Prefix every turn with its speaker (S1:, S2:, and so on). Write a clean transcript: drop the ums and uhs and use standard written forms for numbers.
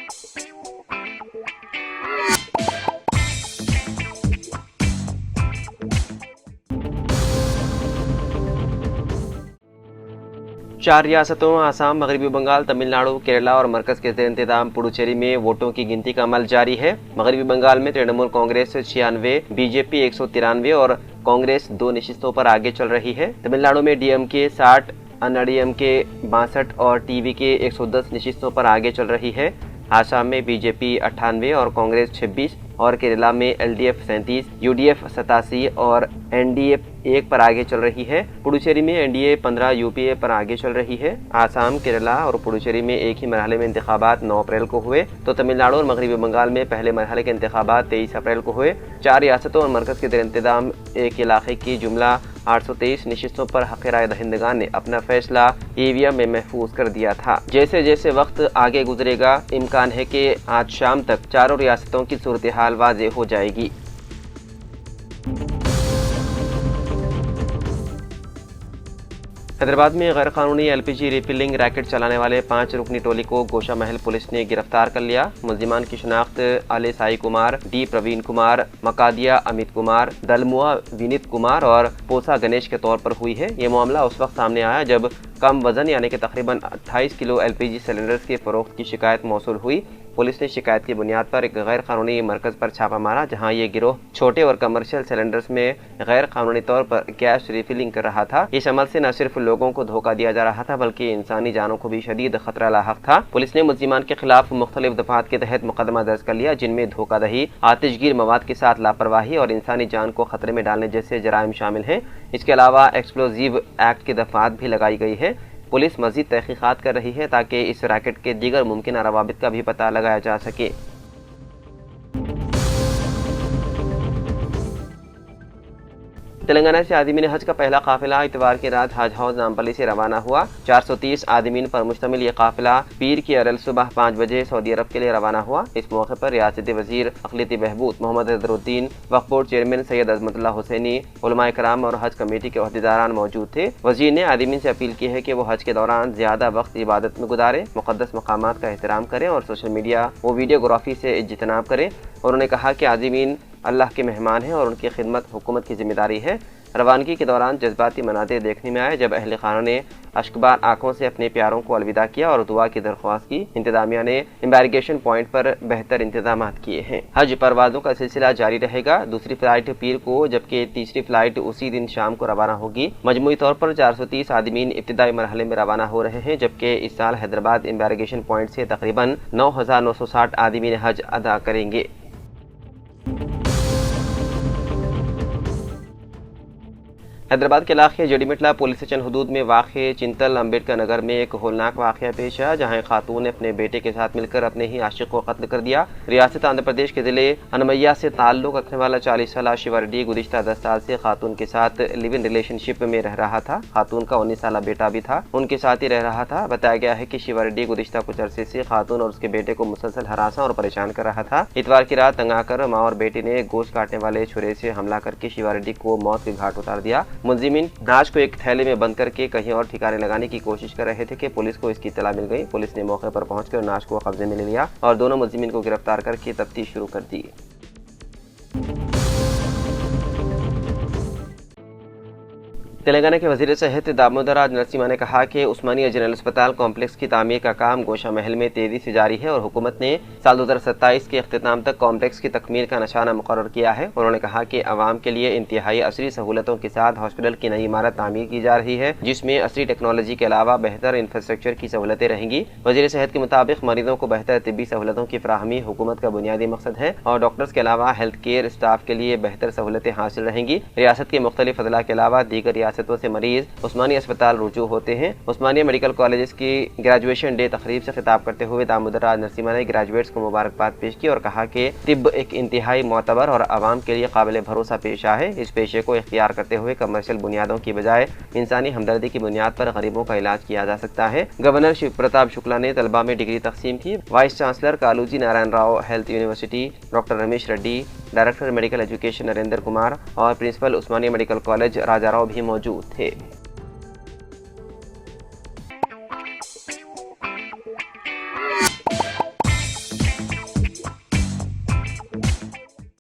S1: चार रियासतों आसाम, मगरबी बंगाल, तमिलनाडु, केरला और मरकज के ज़ेर इंतजाम पुडुचेरी में वोटों की गिनती का अमल जारी है। मगरबी बंगाल में तृणमूल कांग्रेस 96, बीजेपी 193 और कांग्रेस 2 नशिस्तों पर आगे चल रही है। तमिलनाडु में डीएमके 60, अन्नाडीएमके 62 और टीवीके 110 नशिस्तों पर आगे चल रही है। आसाम में बीजेपी 98 और कांग्रेस 26 और केरला में एलडीएफ 37, यूडीएफ 87 और एनडीए 1 पर आगे चल रही है। पुडुचेरी में एनडीए 15 यूपीए पर आगे चल रही है। आसाम, केरला और पुडुचेरी में एक ही मरहले में इंतखाबात 9 अप्रैल को हुए, तो तमिलनाडु और मगरबी बंगाल में पहले मरहले के इंतखाबात 23 अप्रैल को हुए। 4 रियासतों और मरकज के ज़ेर इंतजाम एक इलाके की जुमला 823 नशिस्तों पर हक़ राय दहिंदगान ने अपना फैसला ईवीएम में महफूज कर दिया था। जैसे जैसे वक्त आगे गुजरेगा, इम्कान है कि आज शाम तक चारों रियासतों की सूरत हाल वाज़ेह हो जाएगी। हैदराबाद में गैर कानूनी एलपीजी रिफिलिंग रैकेट चलाने वाले 5 रुकनी टोली को गोशा महल पुलिस ने गिरफ्तार कर लिया। मुल्जिमान की शनाख्त अले साई कुमार, डी प्रवीण कुमार, मकादिया अमित कुमार, दलमुआ विनीत कुमार और पोसा गणेश के तौर पर हुई है। ये मामला उस वक्त सामने आया जब कम वजन यानी कि तकरीबन 28 किलो एलपीजी सिलेंडर्स के फरोख्त की शिकायत मौसूल हुई। पुलिस ने शिकायत की बुनियाद पर एक गैर कानूनी मरकज पर छापा मारा, जहां ये गिरोह छोटे और कमर्शियल सिलेंडर्स में गैर कानूनी तौर पर गैस रिफिलिंग कर रहा था। इस अमल से न सिर्फ लोगों को धोखा दिया जा रहा था बल्कि इंसानी जानों को भी शदीद खतरा लाहक था। पुलिस ने मुल्जिमान के खिलाफ मुख्तलिफ दफात के तहत मुकदमा दर्ज कर लिया, जिनमें धोखाधही, आतिशगीर मवाद के साथ लापरवाही और इंसानी जान को खतरे में डालने जैसे जराइम शामिल हैं। इसके अलावा एक्सप्लोजिव एक्ट की दफात भी लगाई गई है। पुलिस मजीद तहकीकात कर रही है ताकि इस रैकेट के दीगर मुमकिन रवाबित का भी पता लगाया जा सके। तेलंगाना से आदमीन हज का पहला काफिला इतवार की रात हज हाउस नामपल्ली से रवाना हुआ। 430 आदमीन पर मुश्तमिल ये काफिला पीर की अरल सुबह 5 बजे सऊदी अरब के लिए रवाना हुआ। इस मौके पर रियासती वजीर अक़लियती बहबूद मोहम्मद अज़हरुद्दीन, वक्फ बोर्ड चेयरमैन सैयद अज़मतुल्लाह हुसैनी, उलमाए कराम और हज कमेटी के अहदेदारान मौजूद थे। वजीर ने आदमीन से अपील की है कि वो हज के दौरान ज्यादा वक्त इबादत में गुजारें, मुक़द्दस मकामात का एहतराम करें और सोशल मीडिया व वीडियोग्राफी से इज्तिनाब करें। उन्होंने कहा कि आदमीन अल्लाह के मेहमान हैं और उनकी खिदमत हुकूमत की जिम्मेदारी है। रवानगी के दौरान जज्बाती मनाज़िर देखने में आए जब अहले खाना ने अश्कबार आंखों से अपने प्यारों को अलविदा किया और दुआ की दरख्वास्त की। इंतजामिया ने एम्बारगेशन पॉइंट पर बेहतर इंतजाम किए हैं। हज परवाज़ों का सिलसिला जारी रहेगा। दूसरी फ्लाइट पीर को जबकि तीसरी फ्लाइट उसी दिन शाम को रवाना होगी। मजमूई तौर पर 430 आदमीन इब्तिदाई मरहले में रवाना हो रहे हैं, जबकि इस साल हैदराबाद एम्बारगेशन पॉइंट से तकरीबन 9,960 आदमीन हज अदा करेंगे। हैदराबाद के इलाके जड़ीमिटला पुलिस स्टेशन हदूद में वाक़ चिंतल अम्बेडकर नगर में एक होलनाक वाक़या पेश आया, जहाँ एक खातून ने अपने बेटे के साथ मिलकर अपने ही आशिक को कत्ल कर दिया। रियासत आंध्र प्रदेश के ज़िले अनमैया से ताल्लुक़ रखने वाला 40 साला शिवा रेड्डी गुज़िश्ता 10 साल से खातून के साथ लिव इन रिलेशनशिप में रह रहा था। खातून का 19 साला बेटा भी था, उनके साथ ही रह रहा था। बताया गया है कि शिवा रेड्डी गुज़िश्ता कुछ अरसे से खातून और उसके बेटे को मुसलसल हरासा और परेशान कर रहा था। इतवार की रात तंग आकर माँ और बेटी ने गोश्त काटने वाले छुरे से हमला करके शिवा रेड्डी को मौत के घाट उतार दिया। मुलजिमीन नाश को एक थैले में बंद करके कहीं और ठिकाने लगाने की कोशिश कर रहे थे कि पुलिस को इसकी इत्तला मिल गई। पुलिस ने मौके पर पहुंचकर नाश को कब्जे में ले लिया और दोनों मुलजिमीन को गिरफ्तार करके तफ्तीश शुरू कर दी। तेलंगाना के वज़ीर सेहत दामोदर नरसिम्हा ने कहा कि उस्मानिया जनरल अस्पताल कॉम्प्लेक्स की तामीर का काम गोशा महल में तेजी से जारी है और हुकूमत ने साल 2027 के अख्तिताम तक कॉम्प्लेक्स की तकमील का निशाना मुकर्रर किया है। उन्होंने कहा कि अवाम के लिए इंतहाई असरी सहूलतों के साथ हॉस्पिटल की नई इमारत तामीर की जा रही है, जिसमें असरी टेक्नोलॉजी के अलावा बेहतर इंफ्रास्ट्रक्चर की सहूलतें रहेंगी। वज़ीर सेहत के मुताबिक मरीजों को बेहतर तिब्बी सहूलतों की फराहमी हुकूमत का बुनियादी मकसद है और डॉक्टर्स के अलावा हेल्थ केयर स्टाफ के लिए बेहतर सहूलतें हासिल रहेंगी। रियासत के मुख्तलिफ अदला के अलावा दीगर रियासतों से मरीज उस्मानिया अस्पताल रुजू होते हैं। उस्मानिया मेडिकल कॉलेज की ग्रेजुएशन डे तकरीब से खिताब करते हुए दामोदर नरसिम्हा ने ग्रेजुएट्स को मुबारकबाद पेश की और कहा कि तिब एक इंतहाई मोतबर और आवाम के लिए काबिल भरोसा पेशा है। इस पेशे को इख्तियार करते हुए कमर्शियल बुनियादों की बजाय इंसानी हमदर्दी की बुनियाद पर गरीबों का इलाज किया जा सकता है। गवर्नर शिव प्रताप शुक्ला ने तलबा में डिग्री तकसीम की। Vice chancellor Kaloji Narayana Rao health university doctor Ramesh Reddy, director medical education Narendra Kumar और principal Osmania medical college Rajarao भी मौजूद थे।